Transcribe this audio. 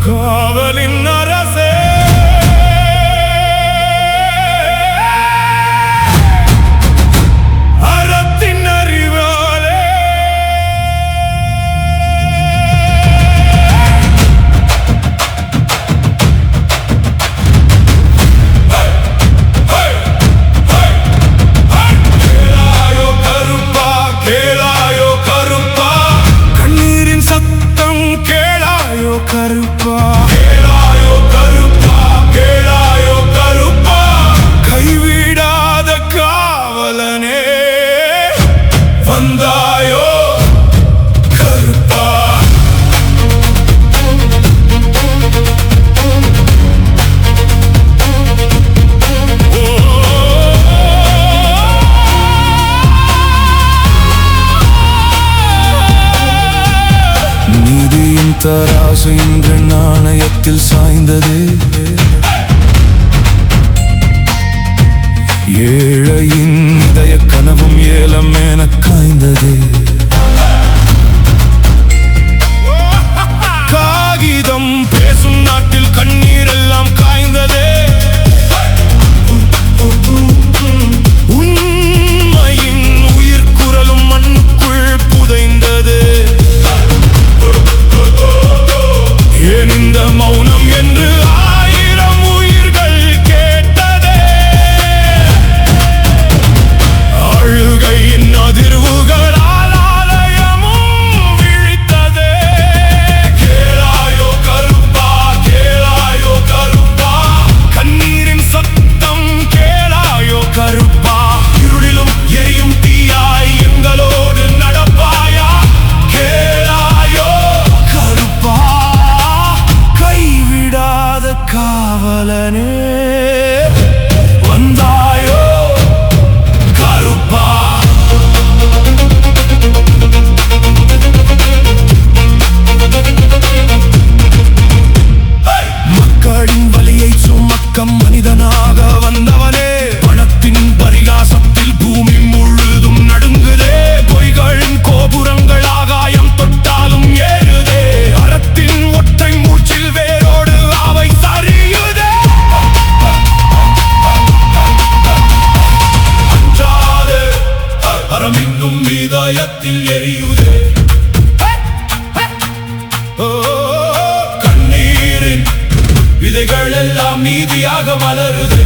காவலின் அரசே அறத்தின் அறிவாலே கேளாயோ கருப்பா கேளாயோ கருப்பா கண்ணீரின் சத்தம் கேளாயோ கருப்பா கேளாயோ கருப்பா கேளாயோ கருப்பா கைவிடாத காவலனே வந்தாயோ கருப்பா நீதியின் தராசு இன்று நாணயத்தில் சாய்ந்தது ஏழையின் இதய கனவும் ஏலம் என காய்ந்தது காகிதம் பேசும் நாட்டில் கண்ணீர் எல்லாம் காய்ந்ததே உண்மையின் உயிர் குரலும் மண்ணுக்குள் புதைந்தது ஏன் இந்த மௌனம் என்று ஆயிரம் உயிர்கள் கேட்டதே அழுகையின் அதிர்வுகளால் ஆலயமும் விழித்ததே கேளாயோ கருப்பா கேளாயோ கருப்பா கண்ணீரின் சத்தம் கேளாயோ கருப்பா இருளிலும் எரியும் தீயாய் எங்களோடு நடப்பாயா கேளாயோ கருப்பா கைவிடாத காவலனே வந்தாயோ கருப்பா மக்களின் வலியை சுமக்க மனிதனாக வந்தவனே பணத்தின் பரிகாசத்தில் பூமி முழுதும் நடுங்குதே பொய்களின் கோபுரங்கள் ஆகாயம் தொட்டாலும் ஏறுதே அறத்தின் ஒற்றை மூச்சில் வேரோடு அவை சரியுதே அஞ்சாதே அறம் இன்னும் இதயத்தில் எரியுதே கண்ணீரின் விதைகள் எல்லாம் நீதியாக மலருதே